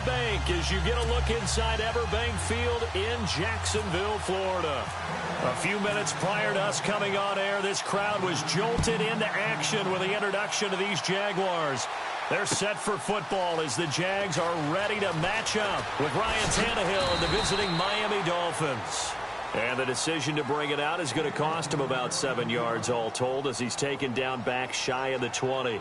Bank as you get a look inside Everbank Field in Jacksonville, Florida. A few minutes prior to us coming on air, this crowd was jolted into action with the introduction of these Jaguars. They're set for football as the Jags are ready to match up with Ryan Tannehill and the visiting Miami Dolphins. And the decision to bring it out is going to cost him about 7 yards all told as he's taken down back shy of the 20.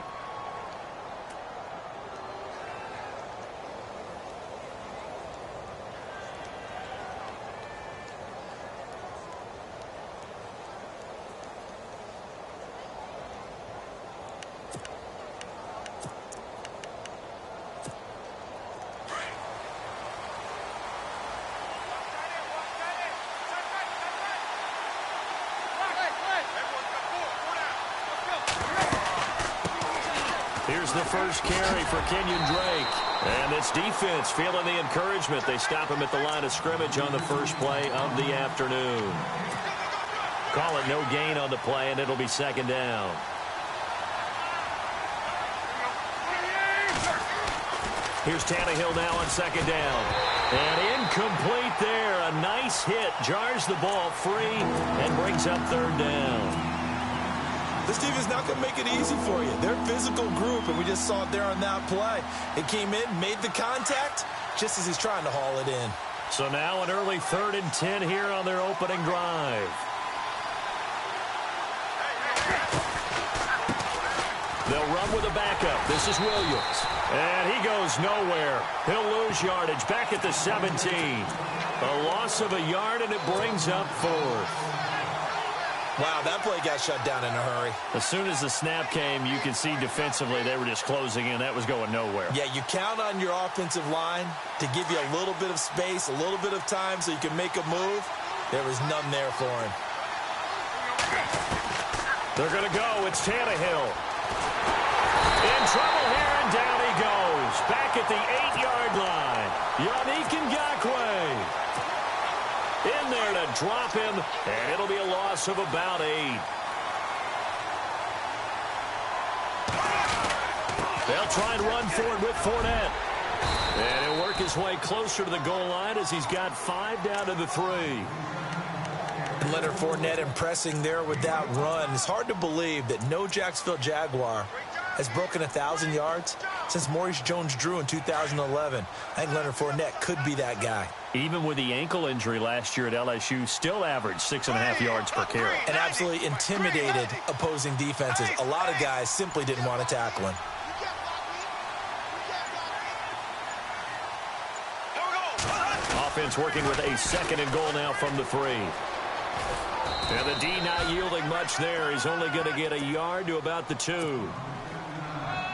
Here's the first carry for Kenyon Drake. And this defense feeling the encouragement. They stop him at the line of scrimmage on the first play of the afternoon. Call it no gain on the play, and it'll be second down. Here's Tannehill now on second down. And incomplete there. A nice hit. Jars the ball free and brings up third down. This defense not going to make it easy for you. They're a physical group, and we just saw it there on that play. It came in, made the contact, just as he's trying to haul it in. So now an early 3rd and 10 here on their opening drive. They'll run with a backup. This is Williams. And he goes nowhere. He'll lose yardage back at the 17. A loss of a yard, and it brings up 4th. Wow, that play got shut down in a hurry. As soon as the snap came, you could see defensively they were just closing in. That was going nowhere. Yeah, you count on your offensive line to give you a little bit of space, a little bit of time so you can make a move. There was none there for him. They're going to go. It's Tannehill. In trouble here, and down he goes. Back at the 8-yard line. Yannick Ngakoue in there to drop him, and it'll be a loss of about 8. They'll try and run for it with Fournette. And he'll work his way closer to the goal line as he's got 5 down to the 3. And Leonard Fournette impressing there with that run. It's hard to believe that no Jacksonville Jaguar has broken 1,000 yards since Maurice Jones-Drew in 2011. I think Leonard Fournette could be that guy. Even with the ankle injury last year at LSU, still averaged 6.5 yards per carry. And absolutely intimidated opposing defenses. A lot of guys simply didn't want to tackle him. Offense working with a 2nd and goal now from the 3. And the D not yielding much there. He's only going to get a yard to about the 2.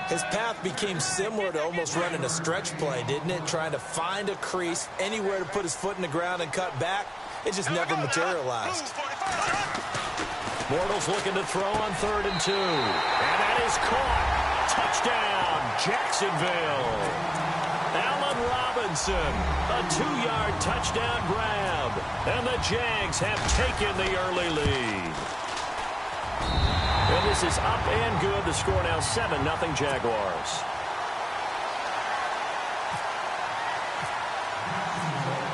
His path became similar to almost running a stretch play, didn't it? Trying to find a crease, anywhere to put his foot in the ground and cut back. It just never materialized. Bortles looking to throw on 3rd and 2. And that is caught. Touchdown, Jacksonville. Allen Robinson, a 2-yard touchdown grab. And the Jags have taken the early lead. And this is up and good. The score now 7-0 Jaguars.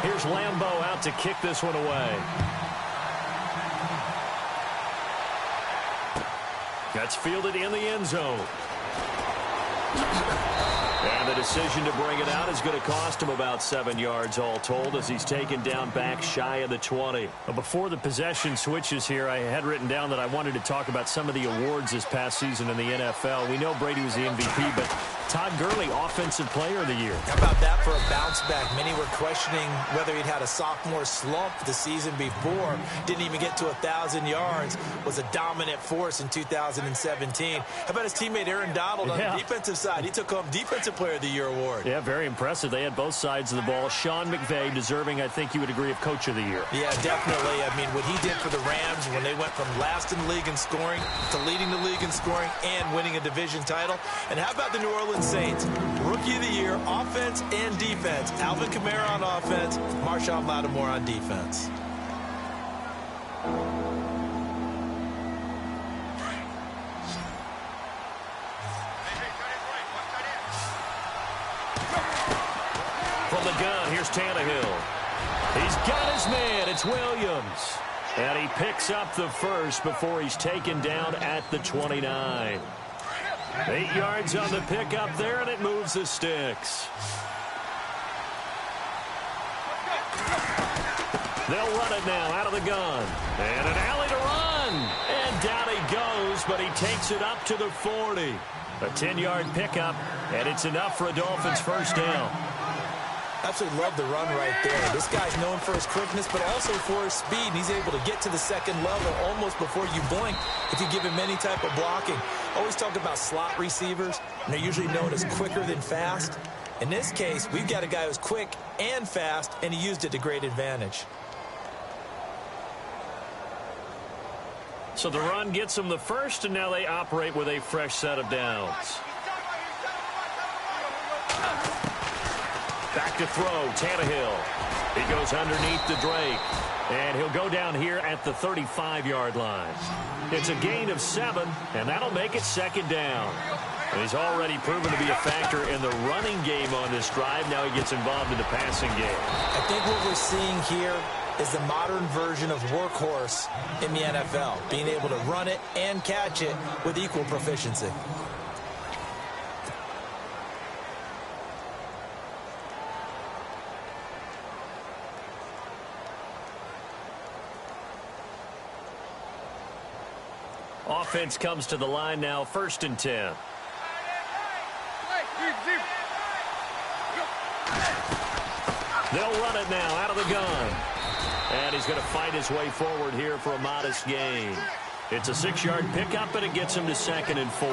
Here's Lambeau out to kick this one away. That's fielded in the end zone. And the decision to bring it out is going to cost him about 7 yards all told as he's taken down back shy of the 20. But before the possession switches here, I had written down that I wanted to talk about some of the awards this past season in the NFL. We know Brady was the MVP, but Todd Gurley, Offensive Player of the Year. How about that for a bounce back? Many were questioning whether he'd had a sophomore slump the season before. Didn't even get to 1,000 yards. Was a dominant force in 2017. How about his teammate Aaron Donald on the defensive side? He took home Defensive Player of the Year award. Yeah, very impressive. They had both sides of the ball. Sean McVay deserving, I think you would agree, of Coach of the Year. Yeah, definitely. I mean, what he did for the Rams when they went from last in the league in scoring to leading the league in scoring and winning a division title. And how about the New Orleans Saints? Rookie of the Year, offense and defense. Alvin Kamara on offense, Marshawn Lattimore on defense. from the gun. Here's Tannehill. He's got his man. It's Williams. And he picks up the first before he's taken down at the 29. 8 yards on the pickup there, and it moves the sticks. They'll run it now out of the gun. And an alley to run. And down he goes, but he takes it up to the 40. A 10-yard pickup, and it's enough for a Dolphins first down. Absolutely love the run right there. This guy's known for his quickness, but also for his speed. And he's able to get to the second level almost before you blink if you give him any type of blocking. Always talk about slot receivers, and they're usually known as quicker than fast. In this case, we've got a guy who's quick and fast, and he used it to great advantage. So the run gets them the first, and now they operate with a fresh set of downs. Back to throw, Tannehill. He goes underneath the Drake. And he'll go down here at the 35-yard line. It's a gain of 7, and that'll make it second down. And he's already proven to be a factor in the running game on this drive. Now he gets involved in the passing game. I think what we're seeing here is the modern version of workhorse in the NFL, being able to run it and catch it with equal proficiency. Offense comes to the line now, 1st and 10. They'll run it now out of the gun. And he's going to fight his way forward here for a modest gain. It's a 6-yard pickup, and it gets him to 2nd and 4.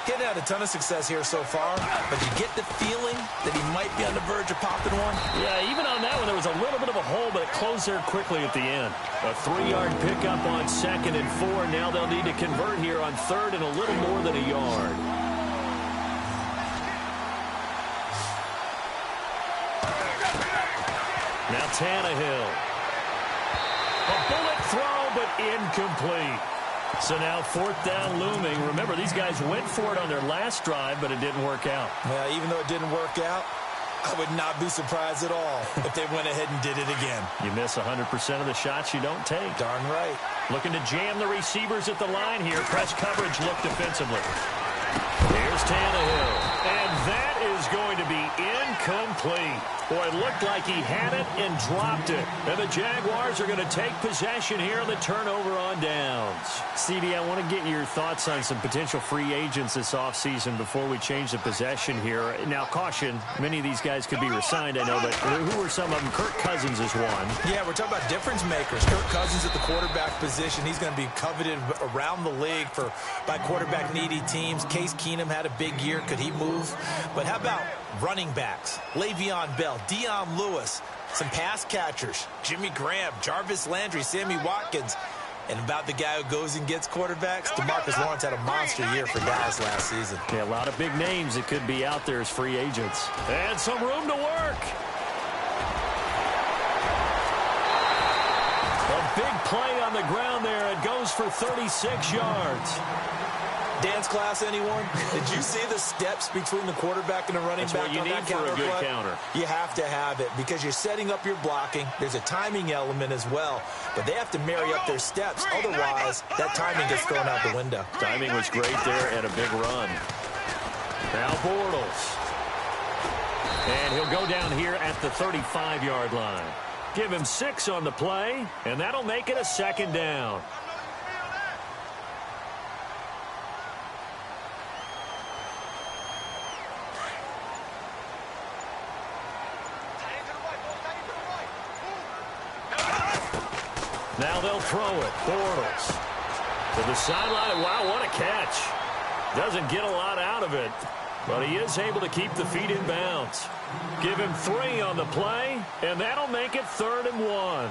Getting had a ton of success here so far, but you get the feeling that he might be on the verge of popping one. Yeah, even on that one, there was a little bit of a hole, but it closed there quickly at the end. A 3-yard pickup on 2nd and 4. Now they'll need to convert here on 3rd and a little more than a yard. Now Tannehill. A bullet throw, but incomplete. So now 4th down looming. Remember, these guys went for it on their last drive, but it didn't work out. Yeah, even though it didn't work out, I would not be surprised at all if they went ahead and did it again. You miss 100% of the shots you don't take. Darn right. Looking to jam the receivers at the line here. Press coverage look defensively. Here's Tannehill. And that is going to be incomplete. Boy, it looked like he had it and dropped it. And the Jaguars are going to take possession here on the turnover on downs. CD, I want to get your thoughts on some potential free agents this offseason before we change the possession here. Now, caution, many of these guys could be re-signed, I know, but who are some of them? Kirk Cousins is one. Yeah, we're talking about difference makers. Kirk Cousins at the quarterback position. He's going to be coveted around the league by quarterback-needy teams. Case Keenum had a big year. Could he move? But how about running backs? Le'Veon Bell, Dion Lewis, some pass catchers, Jimmy Graham, Jarvis Landry, Sammy Watkins. And about the guy who goes and gets quarterbacks, DeMarcus Lawrence had a monster year for Dallas last season. Yeah, a lot of big names that could be out there as free agents. And some room to work. A big play on the ground there. It goes for 36 yards. Dance class, anyone? Did you see the steps between the quarterback and the running back on that counter play? That's what you need for a good counter. You have to have it because you're setting up your blocking. There's a timing element as well, but they have to marry up their steps. Otherwise, that timing gets thrown out the window. Timing was great there and a big run. Now Bortles. And he'll go down here at the 35-yard line. Give him 6 on the play, and that'll make it a 2nd down. Now they'll throw it. Bortles to the sideline. Wow, what a catch. Doesn't get a lot out of it, but he is able to keep the feet in bounds. Give him 3 on the play, and that'll make it 3rd and 1.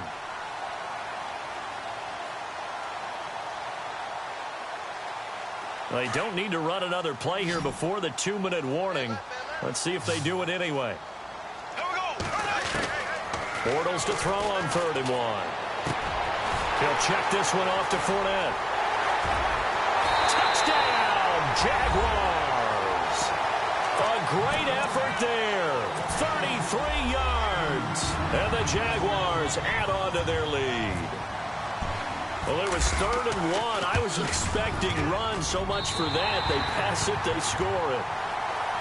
They don't need to run another play here before the 2-minute warning. Let's see if they do it anyway. Bortles to throw on 3rd and 1. He'll check this one off to Fournette. Touchdown, Jaguars. A great effort there. And the Jaguars add on to their lead. Well, it was 3rd and 1. I was expecting runs. So much for that. They pass it, they score it.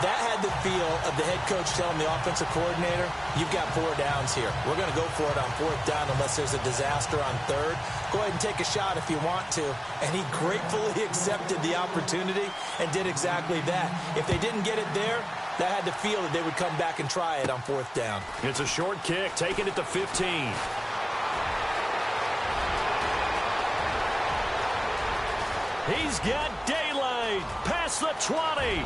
That had the feel of the head coach telling the offensive coordinator, you've got 4 downs here. We're going to go for it on 4th down unless there's a disaster on 3rd. Go ahead and take a shot if you want to. And he gratefully accepted the opportunity and did exactly that. If they didn't get it there, that had the feel that they would come back and try it on 4th down. It's a short kick, taking it to 15. He's got daylight past the 20.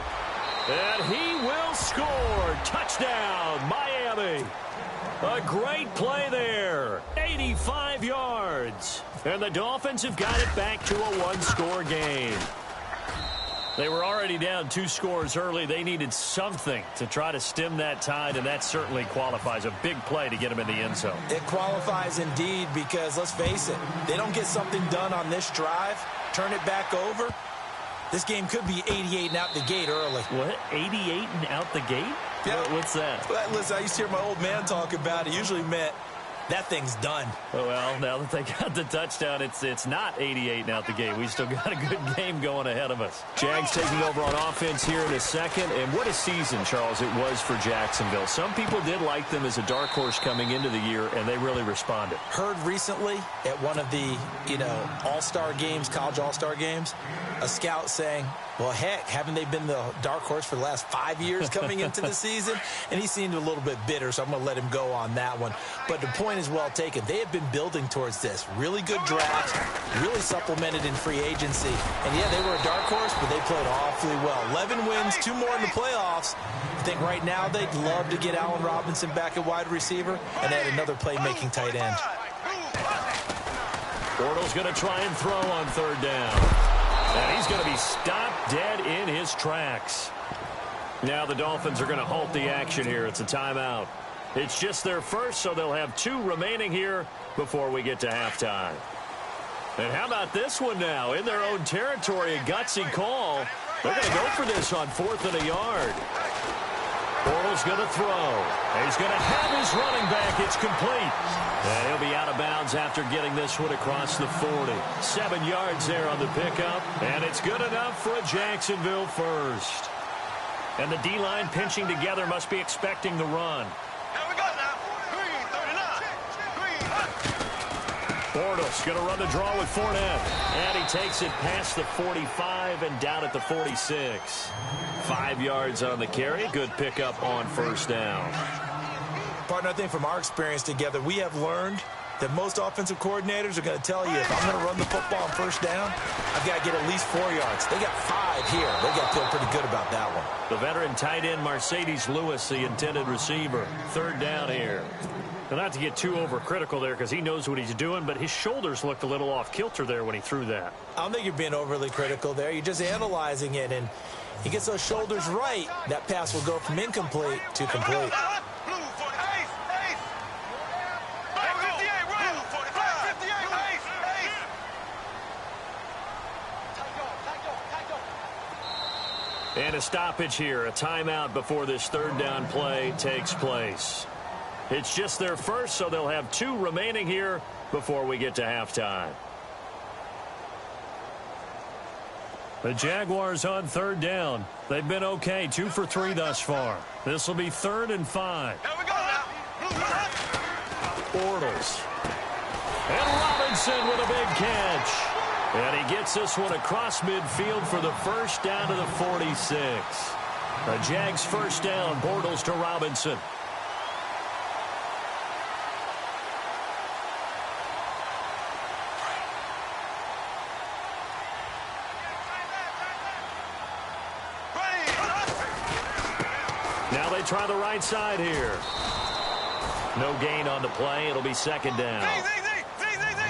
And he will score. Touchdown, Miami. A great play there. 85 yards. And the Dolphins have got it back to a 1-score game. They were already down 2 scores early. They needed something to try to stem that tide, and that certainly qualifies. A big play to get them in the end zone. It qualifies indeed because, let's face it, they don't get something done on this drive, turn it back over, this game could be 88 and out the gate early. What? 88 and out the gate? Yeah. What's that? Listen, I used to hear my old man talk about it. It usually meant that thing's done. Oh, well, now that they got the touchdown, it's not 88 and out the gate. We still got a good game going ahead of us. Jags taking over on offense here in a second. And what a season, Charles, it was for Jacksonville. Some people did like them as a dark horse coming into the year, and they really responded. Heard recently at one of the, all-star games, college all-star games, a scout saying, well, heck, haven't they been the dark horse for the last 5 years coming into the season? And he seemed a little bit bitter, so I'm going to let him go on that one. But the point is well taken. They have been building towards this. Really good draft, really supplemented in free agency. And, yeah, they were a dark horse, but they played awfully well. 11 wins, 2 more in the playoffs. I think right now they'd love to get Allen Robinson back at wide receiver and add another playmaking tight end. Bortles going to try and throw on 3rd down. And he's going to be stopped dead in his tracks. Now the Dolphins are going to halt the action here. It's a timeout. It's just their first, so they'll have 2 remaining here before we get to halftime. And how about this one now? In their own territory, a gutsy call. They're going to go for this on 4th and a yard. Bortles going to throw. He's going to have his running back. It's complete. And he'll be out of bounds after getting this one across the 40. 7 yards there on the pickup. And it's good enough for a Jacksonville first. And the D-line pinching together must be expecting the run. Here we go now. 3, 39. Bortles going to run the draw with Fournette. And he takes it past the 45 and down at the 46. 5 yards on the carry. Good pickup on 1st down. Partner, I think from our experience together, we have learned that most offensive coordinators are going to tell you, if I'm going to run the football on 1st down, I've got to get at least 4 yards. They got 5 here. They got to feel pretty good about that one. The veteran tight end, Mercedes Lewis, the intended receiver. 3rd down here. Now, not to get too overcritical there because he knows what he's doing, but his shoulders looked a little off kilter there when he threw that. I don't think you're being overly critical there. You're just analyzing it, and he gets those shoulders right. That pass will go from incomplete to complete. And a stoppage here, a timeout before this 3rd down play takes place. It's just their first, so they'll have 2 remaining here before we get to halftime. The Jaguars on 3rd down. They've been okay, 2 for 3 thus far. This will be 3rd and 5. Here we go now. Bortles. And Robinson with a big catch. And he gets this one across midfield for the 1st down to the 46. The Jags 1st down, Bortles to Robinson. Now they try the right side here. No gain on the play. It'll be 2nd down.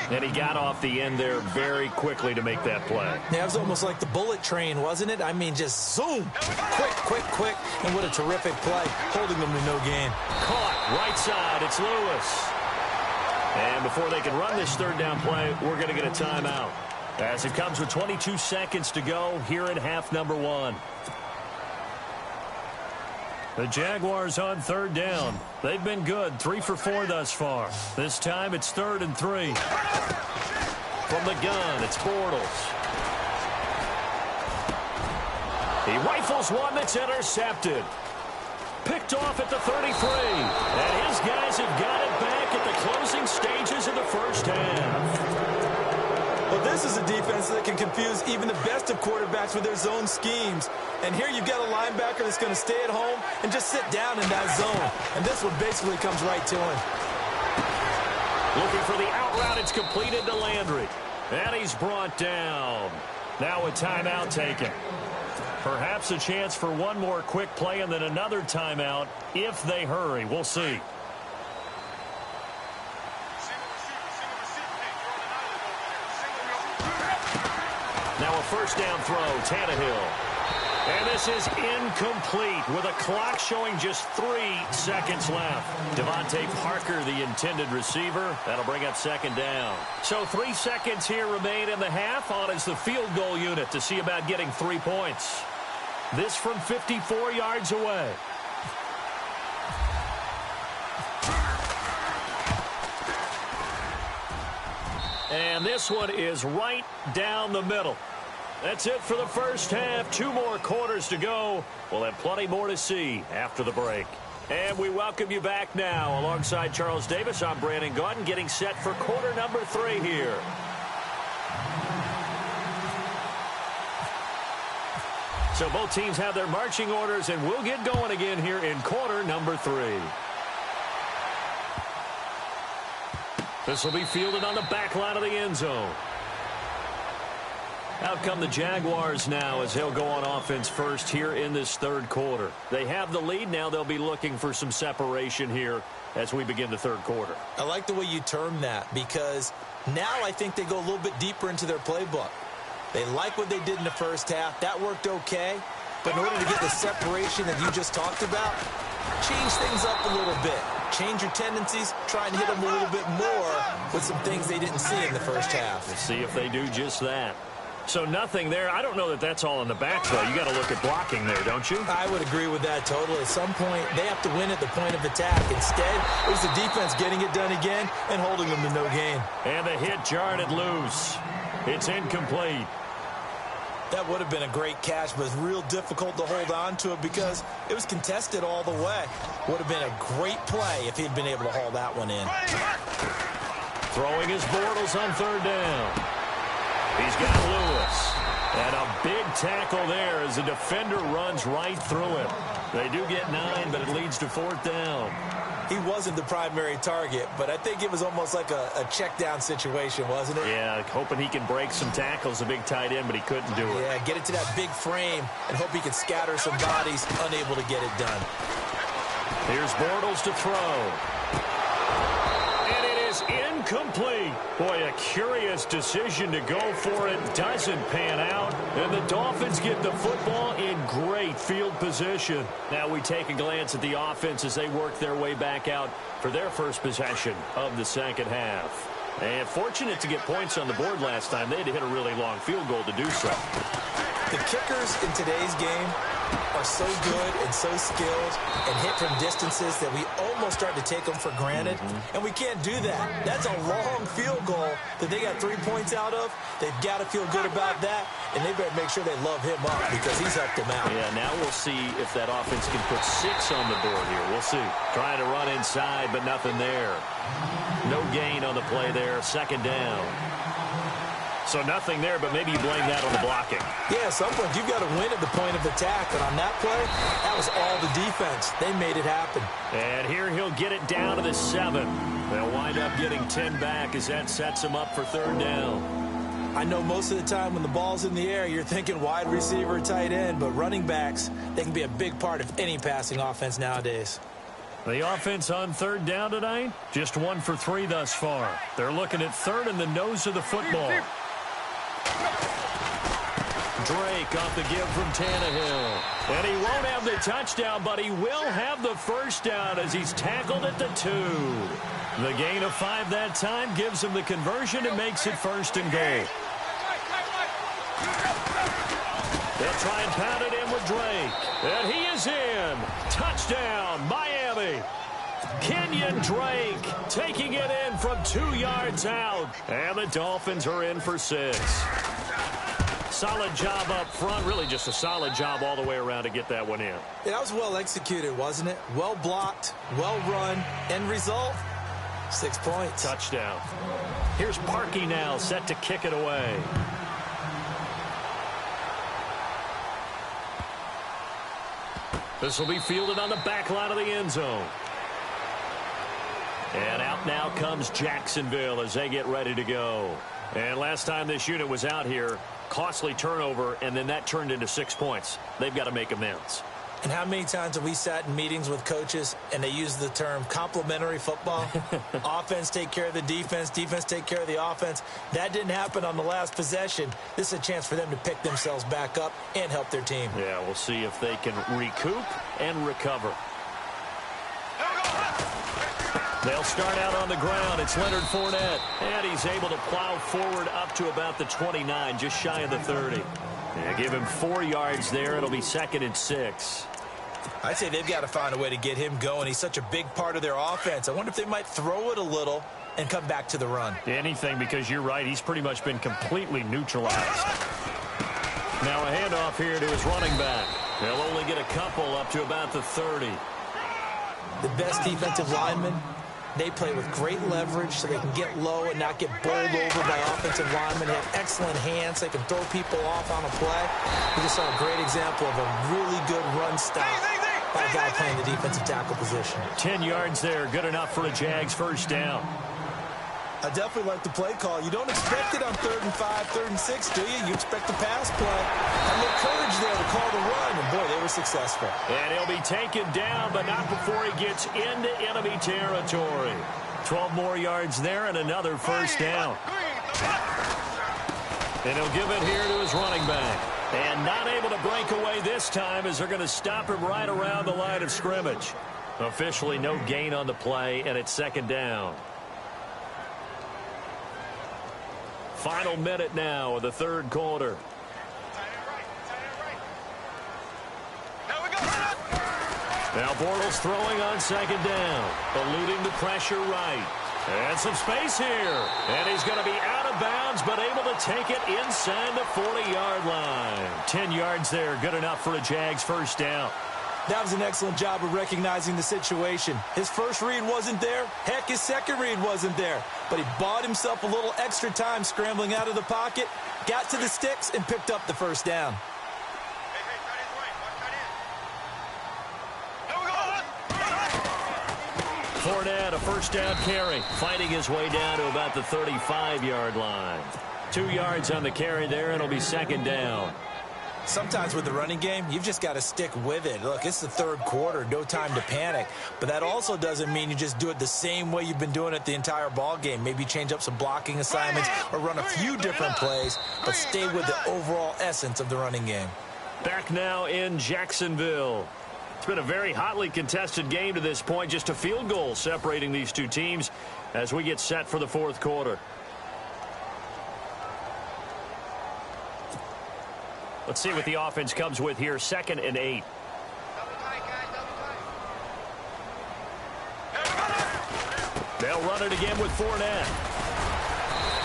And he got off the end there very quickly to make that play. Yeah, it was almost like the bullet train, wasn't it? I mean, just zoom. Quick. And what a terrific play, holding them to no gain. Caught right side. It's Lewis. And before they can run this 3rd down play, we're going to get a timeout. As it comes with 22 seconds to go here in half number 1. The Jaguars on third down. They've been good, 3 for 4 thus far. This time it's 3rd and 3. From the gun, it's Bortles. He rifles one that's intercepted. Picked off at the 33. And his guys have got it back at the closing stages of the first half. Well, this is a defense that can confuse even the best of quarterbacks with their zone schemes. And here you've got a linebacker that's going to stay at home and just sit down in that zone. And this one basically comes right to him. Looking for the out route. It's completed to Landry. And he's brought down. Now a timeout taken. Perhaps a chance for one more quick play and then another timeout if they hurry. We'll see. Now a first down throw, Tannehill. And this is incomplete with a clock showing just 3 seconds left. Devontae Parker, the intended receiver. That'll bring up second down. So 3 seconds here remain in the half. On is the field goal unit to see about getting 3 points. This from 54 yards away. And this one is right down the middle. That's it for the first half. 2 more quarters to go. We'll have plenty more to see after the break. And we welcome you back now. Alongside Charles Davis, I'm Brandon Gaudin, getting set for quarter number 3 here. So both teams have their marching orders, and we'll get going again here in quarter number 3. This will be fielded on the back line of the end zone. Out come the Jaguars now as they'll go on offense first here in this third quarter. They have the lead. Now they'll be looking for some separation here as we begin the third quarter. I like the way you term that because now I think they go a little bit deeper into their playbook. They like what they did in the first half. That worked okay. But in order to get the separation that you just talked about, change things up a little bit. Change your tendencies. Try and hit them a little bit more with some things they didn't see in the first half. We'll see if they do just that. So nothing there. I don't know that that's all in the backs, though. You got to look at blocking there, don't you? I would agree with that totally. At some point, they have to win at the point of attack. Instead, it was the defense getting it done again and holding them to no gain. And the hit jarred it loose. It's incomplete. That would have been a great catch, but it's real difficult to hold on to it because it was contested all the way. Would have been a great play if he'd been able to haul that one in. Throwing his Bortles on third down. He's got Lewis. And a big tackle there as the defender runs right through him. They do get 9, but it leads to fourth down. He wasn't the primary target, but I think it was almost like a check down situation, wasn't it? Yeah, hoping he can break some tackles, a big tight end, but he couldn't do it. Yeah, get it to that big frame and hope he can scatter some bodies, unable to get it done. Here's Bortles to throw. And it is incomplete. Boy, a curious decision to go for it. Doesn't pan out. And the Dolphins get the football in great field position. Now we take a glance at the offense as they work their way back out for their first possession of the second half. And fortunate to get points on the board last time. They had to hit a really long field goal to do so. The kickers in today's game are so good and so skilled and hit from distances that we almost start to take them for granted. And we can't do that. That's a long field goal that they got 3 points out of. They've got to feel good about that, and they better make sure they love him up because he's helped them out. Yeah, now we'll see if that offense can put 6 on the board here. We'll see. Trying to run inside, but nothing there. No gain on the play there. Second down. So nothing there, but maybe you blame that on the blocking. Yeah, at some point you've got to win at the point of attack. And on that play, that was all the defense. They made it happen. And here he'll get it down to the 7. They'll wind up getting 10 back as that sets them up for third down. I know most of the time when the ball's in the air, you're thinking wide receiver, tight end, but running backs, they can be a big part of any passing offense nowadays. The offense on third down tonight, just 1 for 3 thus far. They're looking at third in the nose of the football. Drake off the give from Tannehill. And he won't have the touchdown, but he will have the first down as he's tackled at the 2. The gain of 5 that time gives him the conversion and makes it first and goal. They'll try and pound it in with Drake. And he is in. Touchdown, Miami. Kenyon Drake taking it in from 2 yards out. And the Dolphins are in for 6. Solid job up front. Really just a solid job all the way around to get that one in. Yeah, that was well executed, wasn't it? Well blocked, well run. End result, 6 points. Touchdown. Here's Parkey now set to kick it away. This will be fielded on the back line of the end zone. And out now comes Jacksonville as they get ready to go. And last time this unit was out here, costly turnover, and then that turned into 6 points. They've got to make amends. And how many times have we sat in meetings with coaches and they use the term complementary football? Offense take care of the defense, defense take care of the offense. That didn't happen on the last possession. This is a chance for them to pick themselves back up and help their team. Yeah, we'll see if they can recoup and recover. They'll start out on the ground. It's Leonard Fournette. And he's able to plow forward up to about the 29, just shy of the 30. Yeah, give him 4 yards there. It'll be 2nd and 6. I'd say they've got to find a way to get him going. He's such a big part of their offense. I wonder if they might throw it a little and come back to the run. Anything, because you're right. He's pretty much been completely neutralized. Now a handoff here to his running back. They'll only get a couple up to about the 30. The best defensive linemen, they play with great leverage so they can get low and not get bowled over by offensive linemen. They have excellent hands. They can throw people off on a play. We just saw a great example of a really good run stop by a guy playing the defensive tackle position. 10 yards there. Good enough for a Jags first down. I definitely like the play call. You don't expect it on 3rd and 5, 3rd and 6, do you? You expect the pass play. And the courage there to call the run. And, boy, they were successful. And he'll be taken down, but not before he gets into enemy territory. 12 more yards there and another first down. And he'll give it here to his running back. And not able to break away this time as they're going to stop him right around the line of scrimmage. Officially no gain on the play, and it's 2nd down. Final minute now of the 3rd quarter. Now Bortles throwing on 2nd down. Eluding the pressure right. And some space here. And he's going to be out of bounds, but able to take it inside the 40-yard line. 10 yards there. Good enough for a Jags first down. That was an excellent job of recognizing the situation. His first read wasn't there. Heck, his second read wasn't there. But he bought himself a little extra time scrambling out of the pocket, got to the sticks, and picked up the first down. Fournette, a first down carry, fighting his way down to about the 35-yard line. 2 yards on the carry there, and it'll be 2nd down. Sometimes with the running game, you've just got to stick with it. Look, it's the 3rd quarter, no time to panic. But that also doesn't mean you just do it the same way you've been doing it the entire ball game. Maybe change up some blocking assignments or run a few different plays, but stay with the overall essence of the running game. Back now in Jacksonville. It's been a very hotly contested game to this point. Just a field goal separating these two teams as we get set for the 4th quarter. Let's see what the offense comes with here. 2nd and 8. They'll run it again with Fournette.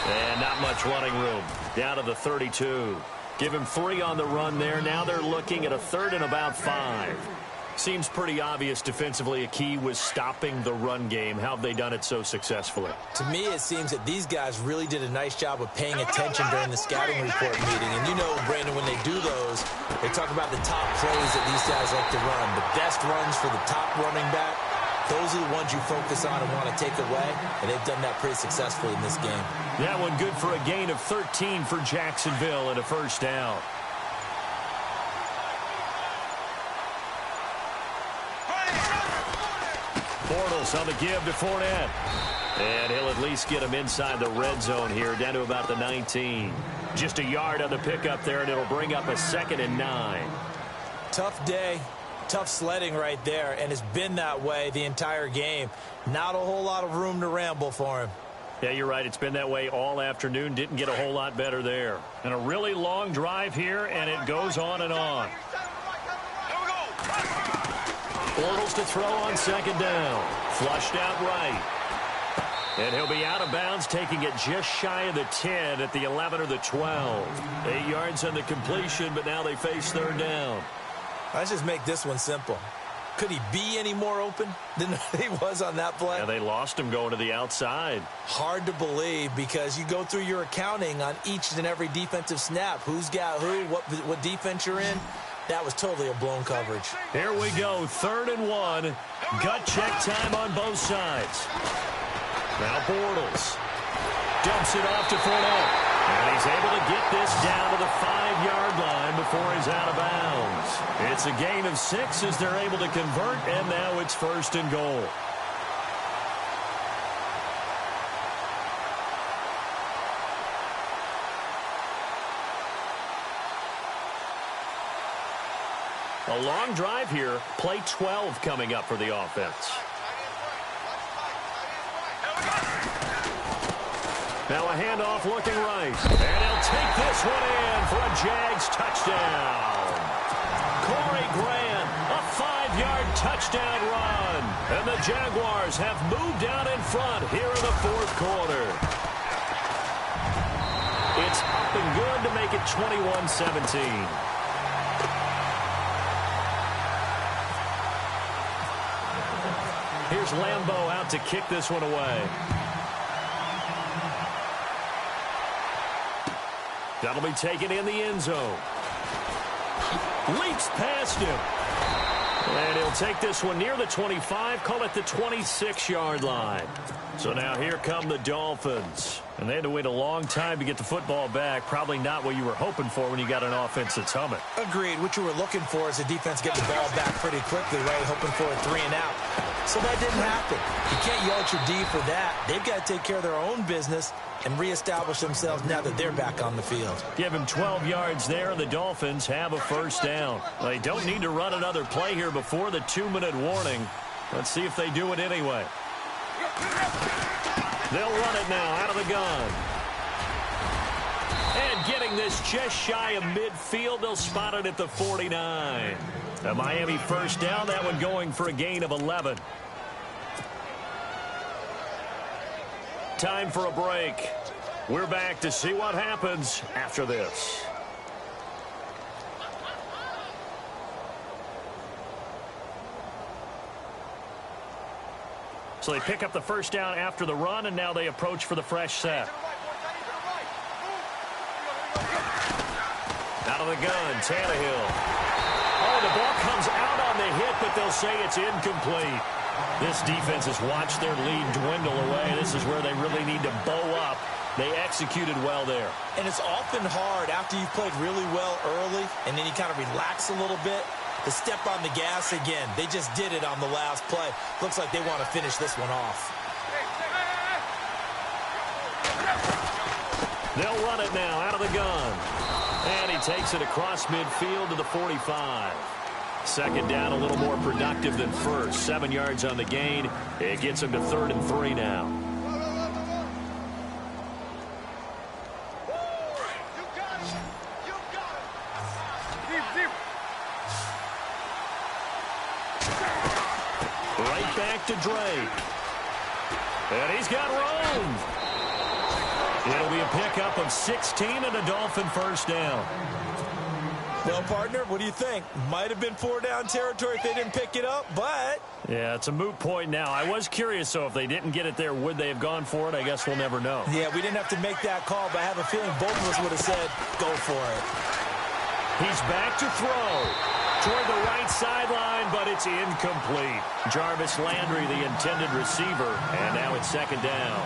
And not much running room. Down to the 32. Give him 3 on the run there. Now they're looking at a 3rd and about 5. Seems pretty obvious defensively a key was stopping the run game. How have they done it so successfully? To me, it seems that these guys really did a nice job of paying attention during the scouting report meeting. And you know, Brandon, when they do those, they talk about the top plays that these guys like to run. The best runs for the top running back. Those are the ones you focus on and want to take away. And they've done that pretty successfully in this game. That one good for a gain of 13 for Jacksonville and a first down. Bortles on the give to Fournette. And he'll at least get him inside the red zone here, down to about the 19. Just a yard on the pickup there, and it'll bring up a 2nd and 9. Tough day, tough sledding right there, and it's been that way the entire game. Not a whole lot of room to ramble for him. Yeah, you're right. It's been that way all afternoon. Didn't get a whole lot better there. And a really long drive here, and it goes on and on. Bortles to throw on second down. Flushed out right. And he'll be out of bounds, taking it just shy of the 10 at the 11 or the 12. 8 yards on the completion, but now they face third down. Let's just make this one simple. Could he be any more open than he was on that play? Yeah, they lost him going to the outside. Hard to believe because you go through your accounting on each and every defensive snap. Who's got who, what defense you're in. That was totally a blown coverage. Here we go, 3rd and 1. Gut check time on both sides. Now Bortles dumps it off to Fournette. And he's able to get this down to the 5-yard line before he's out of bounds. It's a gain of 6 as they're able to convert, and now it's 1st and goal. A long drive here. Play 12 coming up for the offense. Now a handoff looking right. And he'll take this one in for a Jags touchdown. Corey Grant, a 5-yard touchdown run. And the Jaguars have moved out in front here in the 4th quarter. It's up and good to make it 21-17. Here's Lambeau out to kick this one away. That'll be taken in the end zone. Leaps past him. And he'll take this one near the 25, call it the 26-yard line. So now here come the Dolphins. And they had to wait a long time to get the football back. Probably not what you were hoping for when you got an offense that's humming. Agreed. What you were looking for is the defense get the ball back pretty quickly, right? Hoping for a 3 and out. So that didn't happen. You can't yell at your D for that. They've got to take care of their own business and reestablish themselves now that they're back on the field. Give him 12 yards there. The Dolphins have a 1st down. They don't need to run another play here before the 2-minute warning. Let's see if they do it anyway. They'll run it now out of the gun. And getting this just shy of midfield, they'll spot it at the 49. A Miami 1st down, that one going for a gain of 11. Time for a break. We're back to see what happens after this. So they pick up the 1st down after the run, and now they approach for the fresh set. Out of the gun, Tannehill. Oh, the ball comes out on the hit, but they'll say it's incomplete. This defense has watched their lead dwindle away. This is where they really need to bow up. They executed well there. And it's often hard after you've played really well early, and then you kind of relax a little bit, to step on the gas again. They just did it on the last play. Looks like they want to finish this one off. They'll run it now out of the gun. And he takes it across midfield to the 45. 2nd down, a little more productive than 1st. 7 yards on the gain. It gets him to 3rd and 3 now. Right back to Drake. And he's got room. It'll be a pickup of 16 and a Dolphin 1st down. Well, partner, what do you think? Might have been 4-down territory if they didn't pick it up, but... Yeah, it's a moot point now. I was curious, so if they didn't get it there, would they have gone for it? I guess we'll never know. Yeah, we didn't have to make that call, but I have a feeling both of us would have said, go for it. He's back to throw. Toward the right sideline, but it's incomplete. Jarvis Landry, the intended receiver, and now it's 2nd down.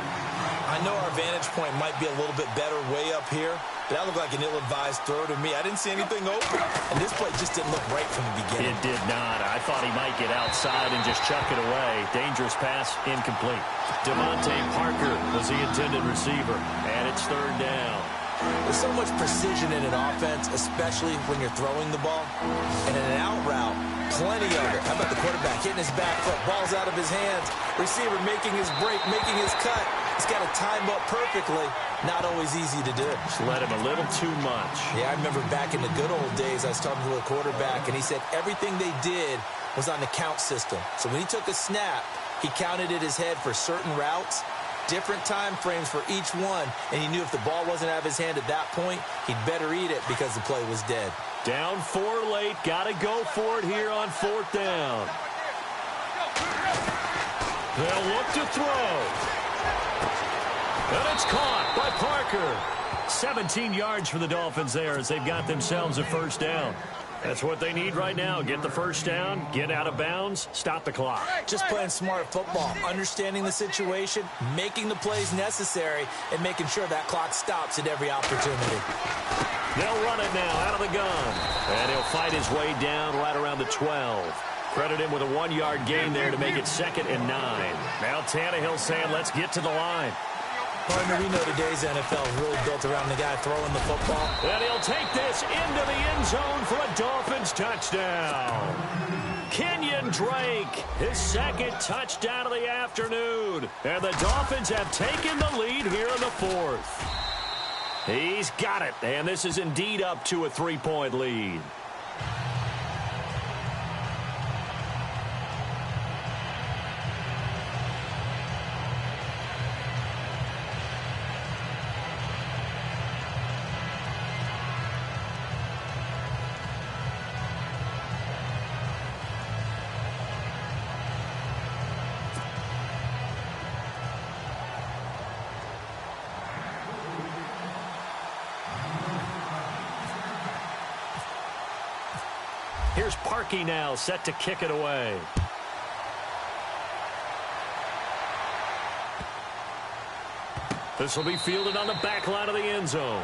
I know our vantage point might be a little bit better way up here, but that looked like an ill-advised throw to me. I didn't see anything open, and this play just didn't look right from the beginning. It did not. I thought he might get outside and just chuck it away. Dangerous pass, incomplete. Devontae Parker was the intended receiver, and it's 3rd down. There's so much precision in an offense, especially when you're throwing the ball. And in an out route, plenty of it. How about the quarterback hitting his back foot, ball's out of his hands, receiver making his break, making his cut. He's got to time up perfectly. Not always easy to do. Just let him a little too much. Yeah, I remember back in the good old days, I was talking to a quarterback, and he said everything they did was on the count system. So when he took a snap, he counted in his head for certain routes, different time frames for each one, and he knew if the ball wasn't out of his hand at that point, he'd better eat it because the play was dead. Down 4 late. Got to go for it here on 4th down. They'll look to throw. And it's caught by Parker. 17 yards for the Dolphins there as they've got themselves a first down. That's what they need right now. Get the first down, get out of bounds, stop the clock. Just playing smart football, understanding the situation, making the plays necessary, and making sure that clock stops at every opportunity. They'll run it now out of the gun. And he'll fight his way down right around the 12. Credit him with a 1-yard gain there to make it 2nd and 9. Now Tannehill saying, let's get to the line. Partner, we know today's NFL is really built around the guy throwing the football. And he'll take this into the end zone for a Dolphins touchdown. Kenyon Drake, his 2nd touchdown of the afternoon. And the Dolphins have taken the lead here in the 4th. He's got it, and this is indeed up to a 3-point lead. Here's Parkey now, set to kick it away. This will be fielded on the back line of the end zone.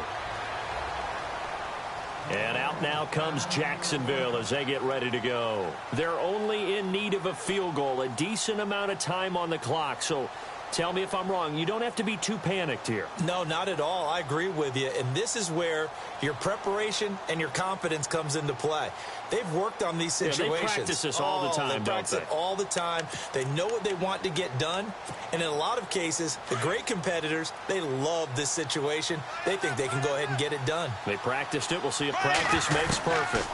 And out now comes Jacksonville as they get ready to go. They're only in need of a field goal, a decent amount of time on the clock. So tell me if I'm wrong. You don't have to be too panicked here. No, not at all. I agree with you. And this is where your preparation and your confidence comes into play. They've worked on these situations. They practice this all the time, they practice it all the time. They know what they want to get done. And in a lot of cases, the great competitors, they love this situation. They think they can go ahead and get it done. They practiced it. We'll see if practice makes perfect.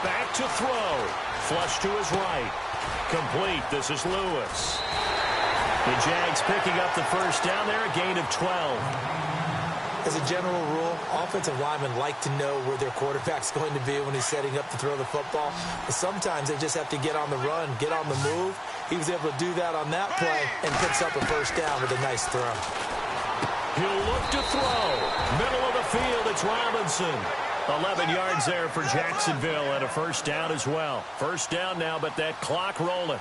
Back to throw. Flush to his right. Complete. This is Lewis. The Jags picking up the first down there, a gain of 12. As a general rule, offensive linemen like to know where their quarterback's going to be when he's setting up to throw the football. But sometimes they just have to get on the run, get on the move. He was able to do that on that play and picks up a first down with a nice throw. He'll look to throw. Middle of the field, it's Robinson. 11 yards there for Jacksonville and a first down as well. First down now, but that clock rolling.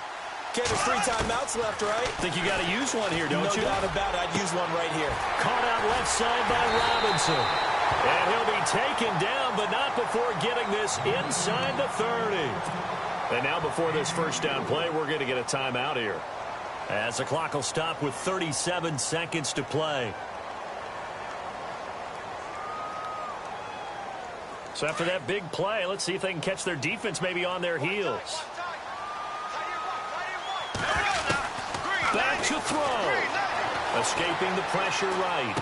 Okay, there's 3 timeouts left, right? Think you got to use one here, don't you? No doubt about it. I'd use one right here. Caught out left side by Robinson. And he'll be taken down, but not before getting this inside the 30. And now before this first down play, we're going to get a timeout here, as the clock will stop with 37 seconds to play. So after that big play, let's see if they can catch their defense maybe on their heels. Back to throw. Escaping the pressure right.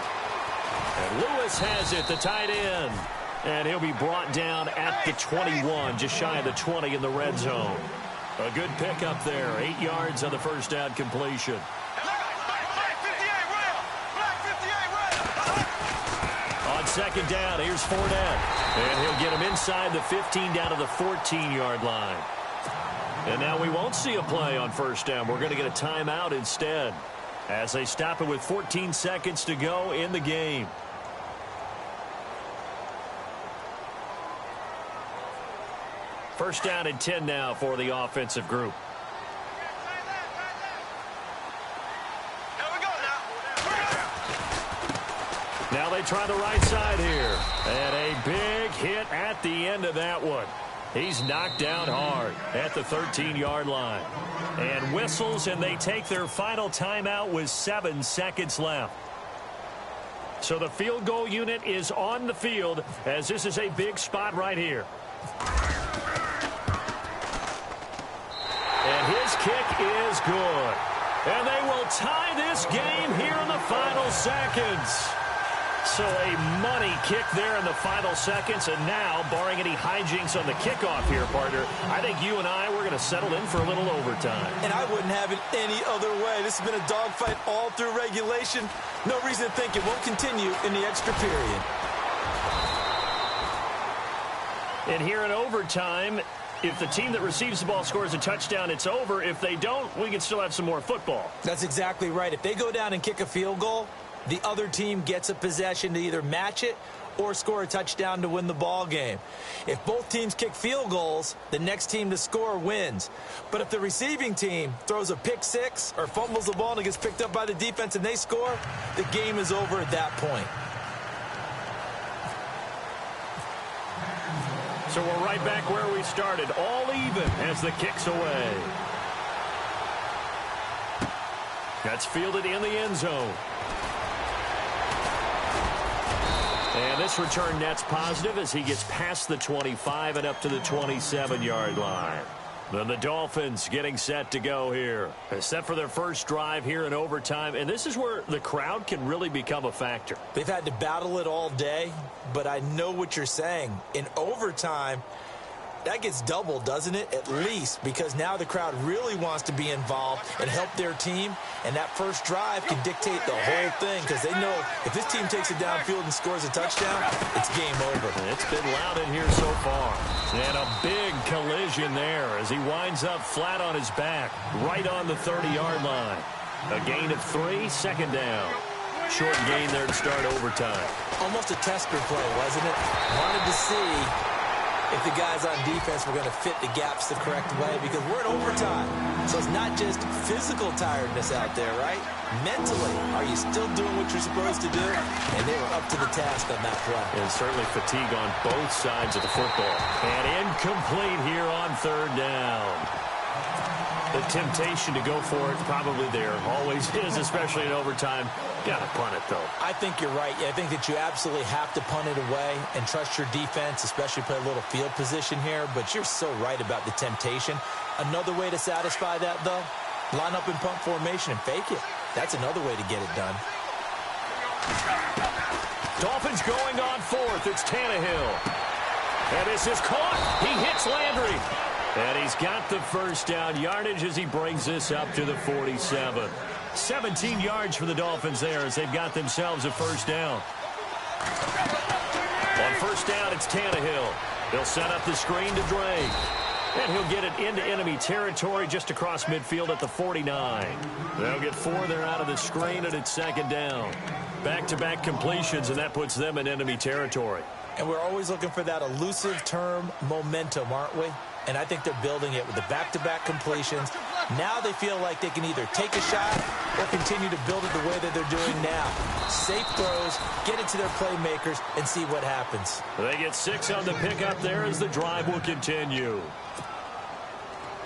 And Lewis has it, the tight end. And he'll be brought down at the 21, just shy of the 20 in the red zone. A good pickup there. 8 yards on the first down completion. On second down, here's Fournette. And he'll get him inside the 15 down to the 14-yard line. And now we won't see a play on first down. We're going to get a timeout instead, as they stop it with 14 seconds to go in the game. First down and 10 now for the offensive group. Now they try the right side here. And a big hit at the end of that one. He's knocked down hard at the 13-yard line. And whistles, and they take their final timeout with 7 seconds left. So the field goal unit is on the field, as this is a big spot right here. And his kick is good. And they will tie this game here in the final seconds. So a money kick there in the final seconds, and now, barring any hijinks on the kickoff here, partner, I think you and I, we're going to settle in for a little overtime. And I wouldn't have it any other way. This has been a dogfight all through regulation. No reason to think it won't continue in the extra period. And here in overtime, if the team that receives the ball scores a touchdown, it's over. If they don't, we can still have some more football. That's exactly right. If they go down and kick a field goal, the other team gets a possession to either match it or score a touchdown to win the ball game. If both teams kick field goals, the next team to score wins. But if the receiving team throws a pick six or fumbles the ball and it gets picked up by the defense and they score, the game is over at that point. So we're right back where we started, all even as the kick's away. That's fielded in the end zone. And this return net's positive as he gets past the 25 and up to the 27-yard line. Then the Dolphins getting set to go here. Set for their first drive here in overtime. And this is where the crowd can really become a factor. They've had to battle it all day, but I know what you're saying. In overtime, that gets doubled, doesn't it? At least, because now the crowd really wants to be involved and help their team. And that first drive can dictate the whole thing because they know if this team takes it downfield and scores a touchdown, it's game over. It's been loud in here so far. And a big collision there as he winds up flat on his back, right on the 30-yard line. A gain of 3, second down. Short gain there to start overtime. Almost a tester play, wasn't it? Wanted to see if the guys on defense were going to fit the gaps the correct way because we're in overtime. So it's not just physical tiredness out there, right? Mentally, are you still doing what you're supposed to do? And they were up to the task on that play. And certainly fatigue on both sides of the football. And incomplete here on third down. The temptation to go for it probably there. Always is, especially in overtime. Got to punt it, though. I think you're right. I think that you absolutely have to punt it away and trust your defense, especially play a little field position here. But you're so right about the temptation. Another way to satisfy that, though, line up in punt formation and fake it. That's another way to get it done. Dolphins going on fourth. It's Tannehill. And this is caught. He hits Landry. And he's got the first down yardage as he brings this up to the 47. 17 yards for the Dolphins there as they've got themselves a first down. On first down, it's Tannehill. They'll set up the screen to Drake. And he'll get it into enemy territory just across midfield at the 49. They'll get 4 there out of the screen, and it's second down. Back-to-back completions, and that puts them in enemy territory. And we're always looking for that elusive term momentum, aren't we? And I think they're building it with the back-to-back completions. Now they feel like they can either take a shot or continue to build it the way that they're doing now. Safe throws, get it to their playmakers, and see what happens. They get 6 on the pickup there as the drive will continue.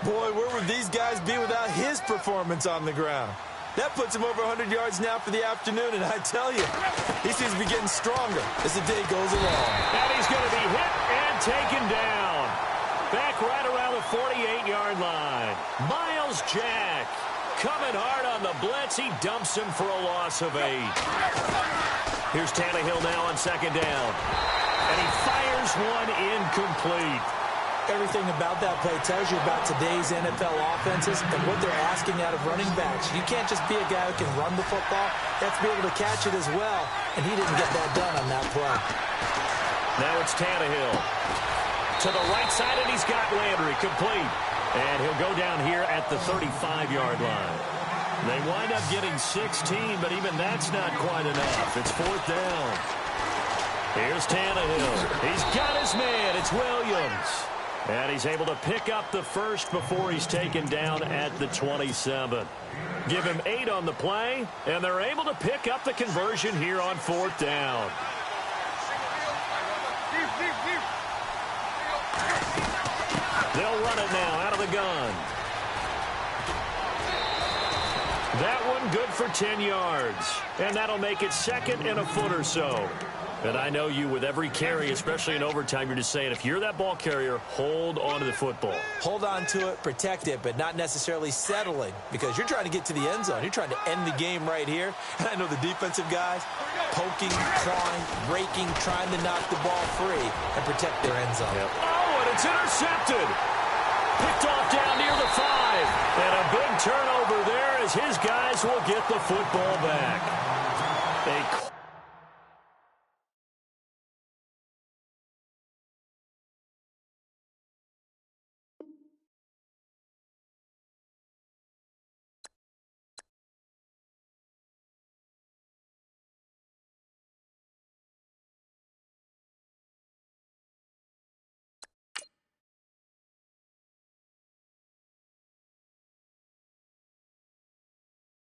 Boy, where would these guys be without his performance on the ground? That puts him over 100 yards now for the afternoon, and I tell you, he seems to be getting stronger as the day goes along. And he's going to be hit and taken down. Back right around the 48-yard line. Miles Jack coming hard on the blitz. He dumps him for a loss of 8. Here's Tannehill now on second down. And he fires one incomplete. Everything about that play tells you about today's NFL offenses and what they're asking out of running backs. You can't just be a guy who can run the football. You have to be able to catch it as well. And he didn't get that done on that play. Now it's Tannehill. To the right side, and he's got Landry complete. And he'll go down here at the 35-yard line. They wind up getting 16, but even that's not quite enough. It's fourth down. Here's Tannehill. He's got his man. It's Williams. And he's able to pick up the first before he's taken down at the 27. Give him 8 on the play, and they're able to pick up the conversion here on fourth down. They'll run it now out of the gun. That one good for 10 yards. And that'll make it second and a foot or so. And I know you, with every carry, especially in overtime, you're just saying, if you're that ball carrier, hold on to the football. Hold on to it, protect it, but not necessarily settling, because you're trying to get to the end zone. You're trying to end the game right here. And I know the defensive guys poking, clawing, raking, trying to knock the ball free and protect their end zone. Yep. Oh, and it's intercepted. Picked off down near the 5. And a big turnover there as his guys will get the football back.